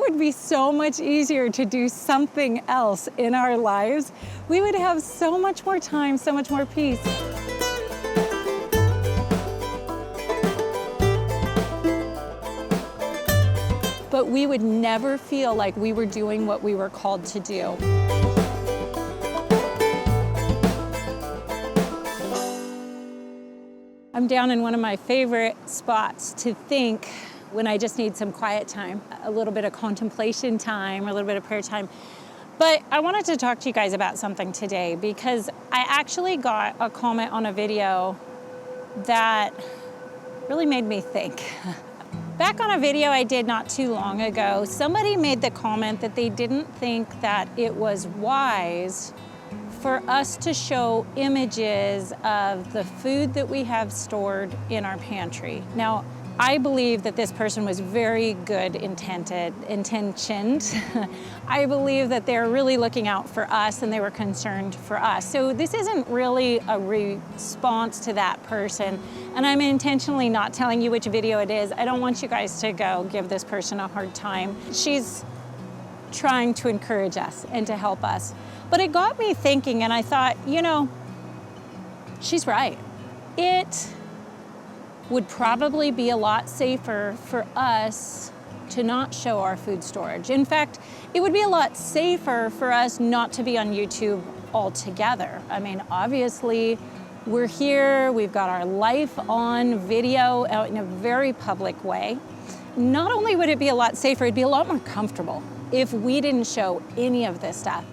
would be so much easier to do something else in our lives. We would have so much more time, so much more peace. But we would never feel like we were doing what we were called to do. I'm down in one of my favorite spots to think when I just need some quiet time, a little bit of contemplation time, or a little bit of prayer time. But I wanted to talk to you guys about something today because I actually got a comment on a video that really made me think. Back on a video I did not too long ago, somebody made the comment that they didn't think that it was wise for us to show images of the food that we have stored in our pantry. Now, I believe that this person was very good intentioned. I believe that they're really looking out for us and they were concerned for us. So this isn't really a response to that person. And I'm intentionally not telling you which video it is. I don't want you guys to go give this person a hard time. She's trying to encourage us and to help us. But it got me thinking, and I thought, you know, she's right. It would probably be a lot safer for us to not show our food storage. In fact, it would be a lot safer for us not to be on YouTube altogether. I mean, obviously, we're here, we've got our life on video in a very public way. Not only would it be a lot safer, it'd be a lot more comfortable if we didn't show any of this stuff.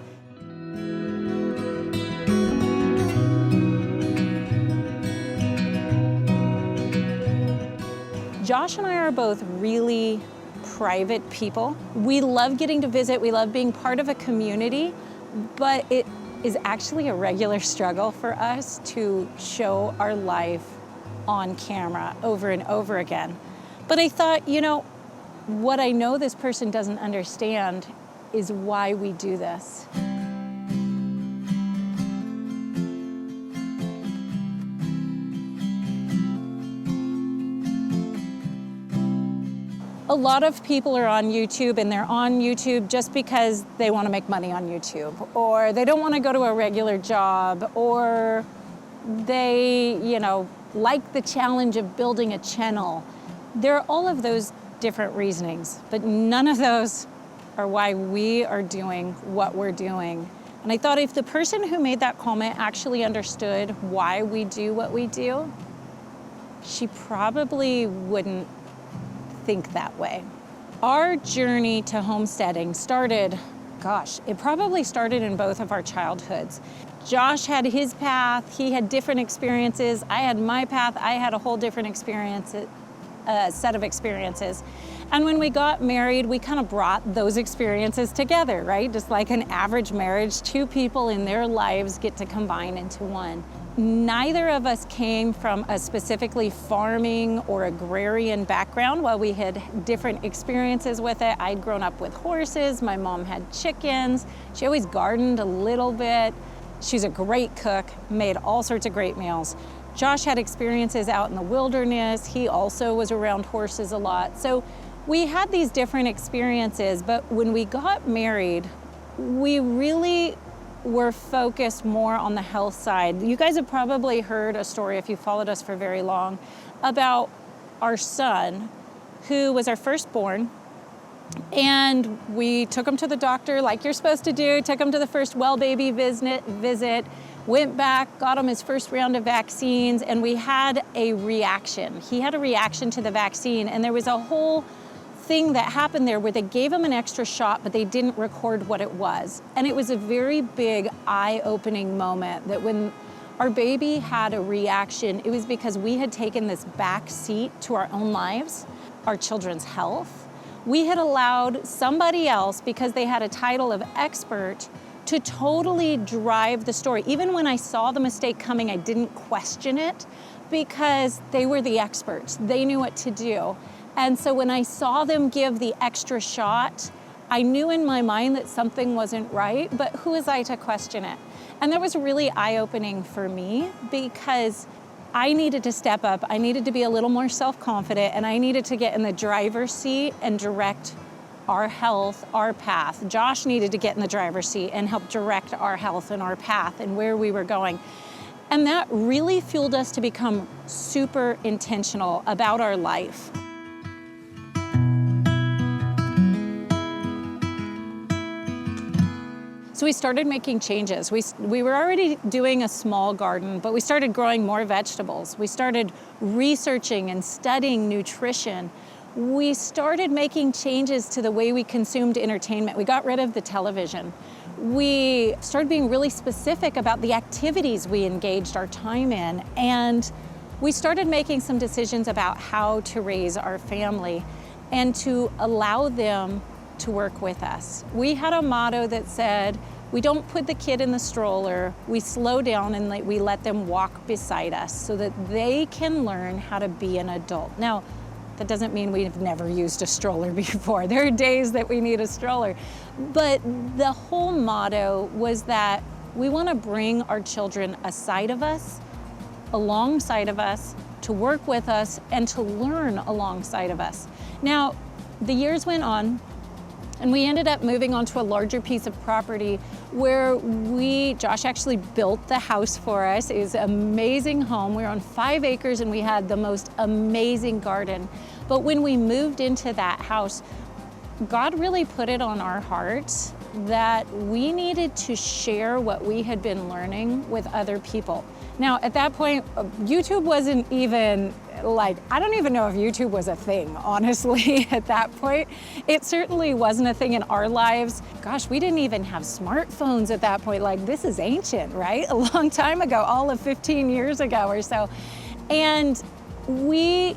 Josh and I are both really private people. We love getting to visit, we love being part of a community, but it is actually a regular struggle for us to show our life on camera over and over again. But I thought, you know, what I know this person doesn't understand is why we do this. A lot of people are on YouTube, and they're on YouTube just because they want to make money on YouTube, or they don't want to go to a regular job, or they, you know, like the challenge of building a channel. There are all of those different reasonings, but none of those are why we are doing what we're doing. And I thought if the person who made that comment actually understood why we do what we do, she probably wouldn't think that way. Our journey to homesteading started, it probably started in both of our childhoods. Josh had his path, he had different experiences. I had my path, I had a whole different set of experiences. And when we got married, we kind of brought those experiences together, right? Just like an average marriage, two people in their lives get to combine into one. Neither of us came from a specifically farming or agrarian background. While we had different experiences with it, I'd grown up with horses, my mom had chickens, she always gardened a little bit. She's a great cook, made all sorts of great meals. Josh had experiences out in the wilderness, he also was around horses a lot. So we had these different experiences, but when we got married, we really were focused more on the health side. You guys have probably heard a story, if you followed us for very long, about our son, who was our firstborn. And we took him to the doctor like you're supposed to do, took him to the first well baby visit, went back, got him his first round of vaccines, and we had a reaction. He had a reaction to the vaccine, and there was a whole thing that happened there where they gave him an extra shot, but they didn't record what it was. And it was a very big eye-opening moment that when our baby had a reaction, it was because we had taken this back seat to our own lives, our children's health. We had allowed somebody else, because they had a title of expert, to totally drive the story. Even when I saw the mistake coming, I didn't question it because they were the experts. They knew what to do. And so when I saw them give the extra shot, I knew in my mind that something wasn't right, but who was I to question it? And that was really eye-opening for me because I needed to step up. I needed to be a little more self-confident, and I needed to get in the driver's seat and direct our health, our path. Josh needed to get in the driver's seat and help direct our health and our path and where we were going. And that really fueled us to become super intentional about our life. So we started making changes. We were already doing a small garden, but we started growing more vegetables. We started researching and studying nutrition. We started making changes to the way we consumed entertainment. We got rid of the television. We started being really specific about the activities we engaged our time in, and we started making some decisions about how to raise our family and to allow them to work with us. We had a motto that said, we don't put the kid in the stroller, we slow down and we let them walk beside us so that they can learn how to be an adult. Now, that doesn't mean we've never used a stroller before. There are days that we need a stroller. But the whole motto was that we want to bring our children aside of us, alongside of us, to work with us, and to learn alongside of us. Now, the years went on, and we ended up moving onto a larger piece of property where Josh actually built the house for us. It was an amazing home. We were on 5 acres and we had the most amazing garden. But when we moved into that house, God really put it on our hearts that we needed to share what we had been learning with other people. Now, at that point, YouTube wasn't even I don't even know if YouTube was a thing, honestly, at that point. It certainly wasn't a thing in our lives. Gosh, we didn't even have smartphones at that point. This is ancient, right? A long time ago, all of 15 years ago or so. And we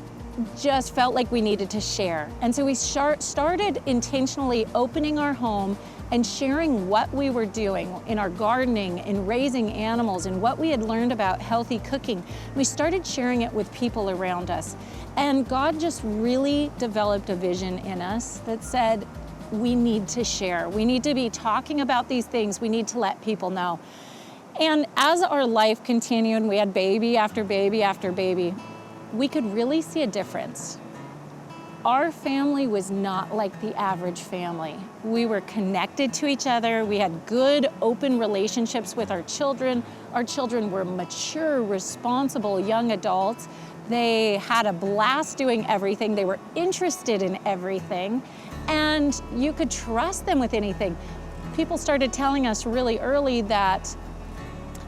just felt like we needed to share. And so we started intentionally opening our home and sharing what we were doing in our gardening, in raising animals, and what we had learned about healthy cooking. We started sharing it with people around us. And God just really developed a vision in us that said, we need to share. We need to be talking about these things. We need to let people know. And as our life continued, and we had baby after baby after baby, we could really see a difference. Our family was not like the average family. We were connected to each other. We had good, open relationships with our children. Our children were mature, responsible young adults. They had a blast doing everything. They were interested in everything, and you could trust them with anything. People started telling us really early that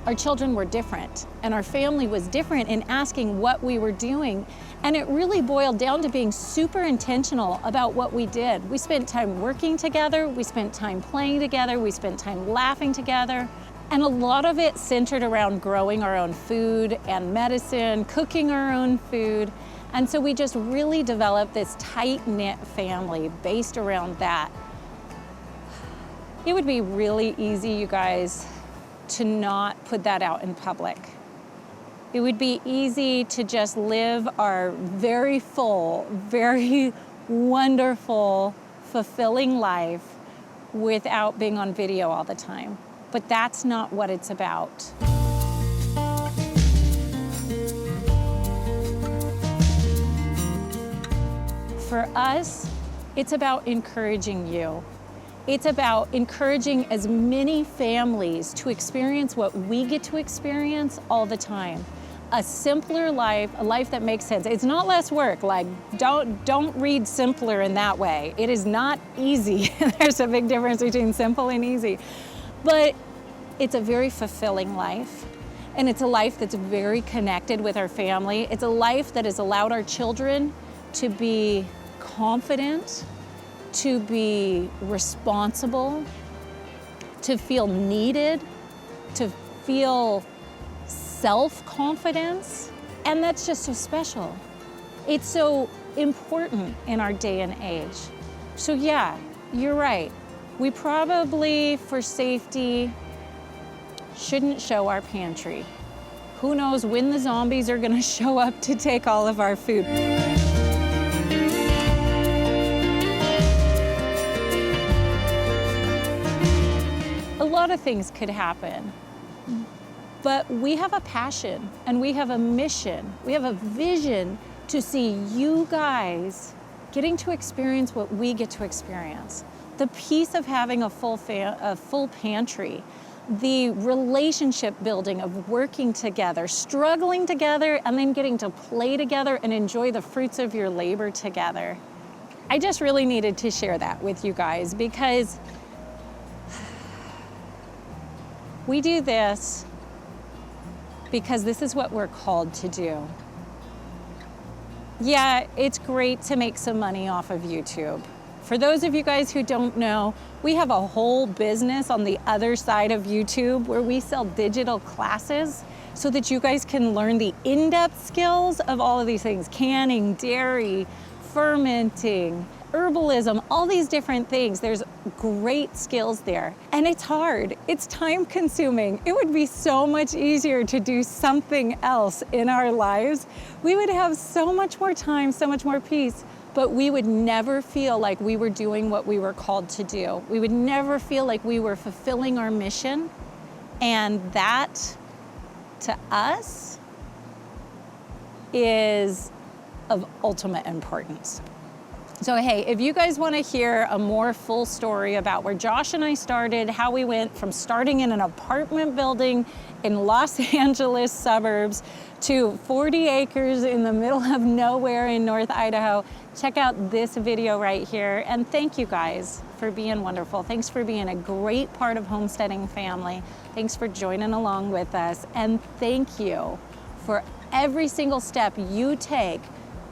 our children were different and our family was different in asking what we were doing. And it really boiled down to being super intentional about what we did. We spent time working together, we spent time playing together, we spent time laughing together. And a lot of it centered around growing our own food and medicine, cooking our own food. And so we just really developed this tight-knit family based around that. It would be really easy, you guys, to not put that out in public. It would be easy to just live our very full, very wonderful, fulfilling life without being on video all the time. But that's not what it's about. For us, it's about encouraging you. It's about encouraging as many families to experience what we get to experience all the time. A simpler life, a life that makes sense. It's not less work. Don't read simpler in that way. It is not easy. There's a big difference between simple and easy. But it's a very fulfilling life. And it's a life that's very connected with our family. It's a life that has allowed our children to be confident, to be responsible, to feel needed, to feel self-confidence. And that's just so special. It's so important in our day and age. So yeah, you're right. We probably, for safety, shouldn't show our pantry. Who knows when the zombies are gonna show up to take all of our food. A lot of things could happen, but we have a passion and we have a mission. We have a vision to see you guys getting to experience what we get to experience. The peace of having a full pantry, the relationship building of working together, struggling together, and then getting to play together and enjoy the fruits of your labor together. I just really needed to share that with you guys because we do this because this is what we're called to do. Yeah, it's great to make some money off of YouTube. For those of you guys who don't know, we have a whole business on the other side of YouTube where we sell digital classes so that you guys can learn the in-depth skills of all of these things: canning, dairy, fermenting, herbalism, all these different things. There's great skills there. And it's hard. It's time consuming. It would be so much easier to do something else in our lives. We would have so much more time, so much more peace, but we would never feel like we were doing what we were called to do. We would never feel like we were fulfilling our mission. And that, to us, is of ultimate importance. So hey, if you guys want to hear a more full story about where Josh and I started, how we went from starting in an apartment building in Los Angeles suburbs to 40 acres in the middle of nowhere in North Idaho, check out this video right here. And thank you guys for being wonderful. Thanks for being a great part of Homesteading family. Thanks for joining along with us. And thank you for every single step you take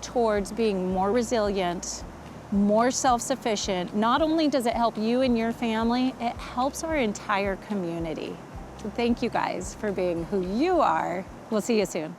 towards being more resilient, more self-sufficient. Not only does it help you and your family, it helps our entire community. So thank you guys for being who you are. We'll see you soon.